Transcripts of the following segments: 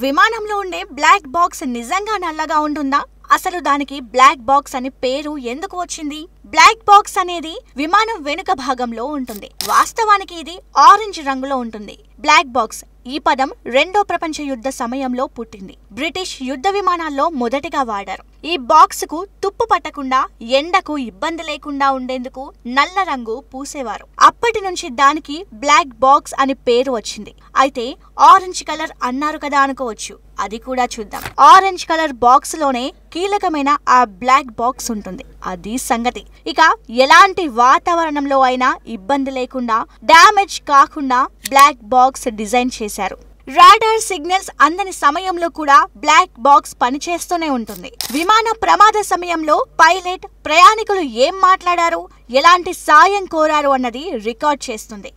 విమానంలో ఉండే black box నిజంగా నల్లగా ఉంటుందా? అసలు దానికి బ్లాక్ బాక్స్ అని పేరు ఎందుకు వచ్చింది? బ్లాక్ బాక్స్ అనేది విమానం వెనుక భాగంలో ఉంటుంది. వాస్తవానికి ఇది ఆరెంజ్ రంగులో ఉంటుంది. బ్లాక్ బాక్స్ ఈ పదం రెండో ప్రపంచ యుద్ధ సమయంలో పుట్టింది. బ్రిటిష్ యుద్ధ విమానాల్లో మొదటిగా వాడారు. ఈ బాక్స్ కు తుప్పు పట్టకుండా, ఎండకు ఇబ్బంది లేకుండా ఉండేందుకు నల్ల రంగు పూసేవారు. అప్పటి నుంచి దానికి బ్లాక్ బాక్స్ అని పేరు వచ్చింది. అయితే ఆరెంజ్ కలర్ అన్నారు కదా అనుకోవచ్చు, అది కూడా చూద్దాం. ఆరెంజ్ కలర్ బాక్స్ లోనే కీలకమైన ఆ బ్లాక్ బాక్స్ ఉంటుంది. అది సంగతి. ఇక ఎలాంటి వాతావరణంలో అయినా ఇబ్బంది లేకుండా, డ్యామేజ్ కాకుండా బ్లాక్ బాక్స్ డిజైన్ చేశారు. రాడార్ సిగ్నల్స్ అందని సమయంలో కూడా బ్లాక్ బాక్స్ పనిచేస్తూనే ఉంటుంది. విమాన ప్రమాద సమయంలో పైలట్ ప్రయాణికులు ఏం మాట్లాడారు, ఎలాంటి సాయం కోరారు అన్నది రికార్డ్ చేస్తుంది.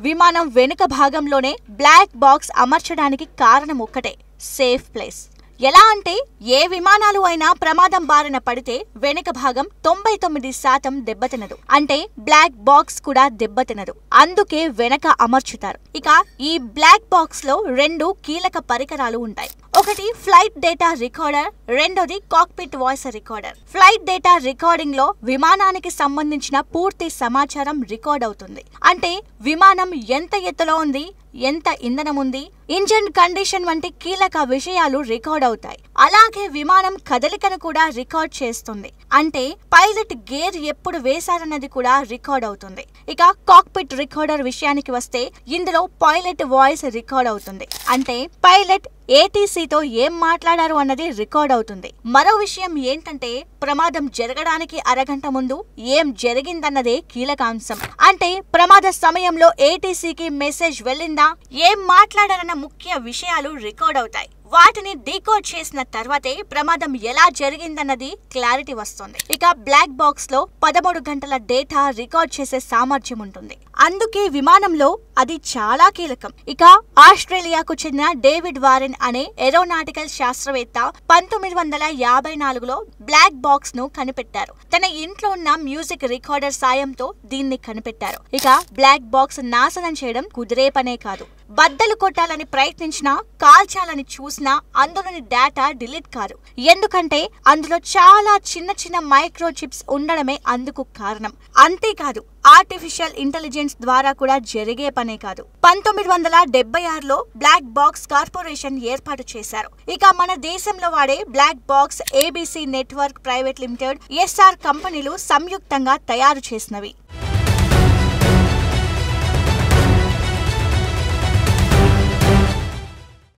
విమానం వెనుక భాగంలోనే బ్లాక్ బాక్స్ అమర్చడానికి కారణం ఒక్కటే, సేఫ్ ప్లేస్. ఎలా అంటే ఏ విమానాలు అయినా ప్రమాదం బారిన పడితే వెనుక భాగం 99% దెబ్బతినదు. అంటే బ్లాక్ బాక్స్ కూడా దెబ్బతినదు. అందుకే వెనక అమర్చుతారు. ఇక ఈ బ్లాక్ బాక్స్ లో రెండు కీలక పరికరాలు ఉంటాయి. ఒకటి ఫ్లైట్ డేటా రికార్డర్, రెండోది cockpit voice recorder. Flight data recording లో విమానానికి సంబంధించిన పూర్తి సమాచారం రికార్డ్ అవుతుంది. అంటే విమానం ఎంత ఎత్తులో ఉంది, ఎంత ఇంధనం ఉంది, ఇంజన్ కండిషన్ వంటి కీలక విషయాలు రికార్డ్ అవుతాయి. అలాగే విమానం కదలికను కూడా రికార్డ్ చేస్తుంది. అంటే పైలట్ గేర్ ఎప్పుడు వేశారన్నది కూడా రికార్డ్ అవుతుంది. ఇక కాక్పిట్ రికార్డర్ విషయానికి వస్తే ఇందులో పైలట్ వాయిస్ రికార్డ్ అవుతుంది. అంటే పైలట్ ఏటీసీతో ఏం మాట్లాడారు అన్నది రికార్డ్ అవుతుంది. మరో విషయం ఏంటంటే ప్రమాదం జరగడానికి అరగంట ముందు ఏం జరిగిందన్నదే కీలక అంశం. అంటే ప్రమాద సమయంలో ఏటీసీకి మెసేజ్ వెళ్ళిందా, ఏం మాట్లాడారన్న ముఖ్య విషయాలు రికార్డ్ అవుతాయి. వాటిని డీకోడ్ చేసిన తర్వాతే ప్రమాదం ఎలా జరిగిందన్నది క్లారిటీ వస్తుంది. ఇక బ్లాక్ బాక్స్ లో 13 గంటల డేటా రికార్డ్ చేసే సామర్థ్యం ఉంటుంది. అందుకే విమానంలో అది చాలా కీలకం. ఇక ఆస్ట్రేలియాకు చెందిన డేవిడ్ వారెన్ అనే ఏరోనాటికల్ శాస్త్రవేత్త 1954లో బ్లాక్ బాక్స్ ను కనిపెట్టారు. తన ఇంట్లో ఉన్న మ్యూజిక్ రికార్డర్ సాయంతో దీన్ని కనిపెట్టారు. ఇక బ్లాక్ బాక్స్ నాశనం చేయడం కుదిరే పనే కాదు. బద్దలు కొట్టాలని ప్రయత్నించినా, కాల్చాలని చూసినా అందులోని డేటా డిలీట్ కాదు. ఎందుకంటే అందులో చాలా చిన్న చిన్న మైక్రో చిప్స్ ఉండడమే అందుకు కారణం. అంతేకాదు ఆర్టిఫిషియల్ ఇంటెలిజెన్స్ ద్వారా కూడా జరిగే పనే కాదు. 1976లో బ్లాక్ బాక్స్ కార్పొరేషన్ ఏర్పాటు చేశారు. ఇక మన దేశంలో వాడే black box ABC network private limited, SR కంపెనీలు సంయుక్తంగా తయారు చేసినవి.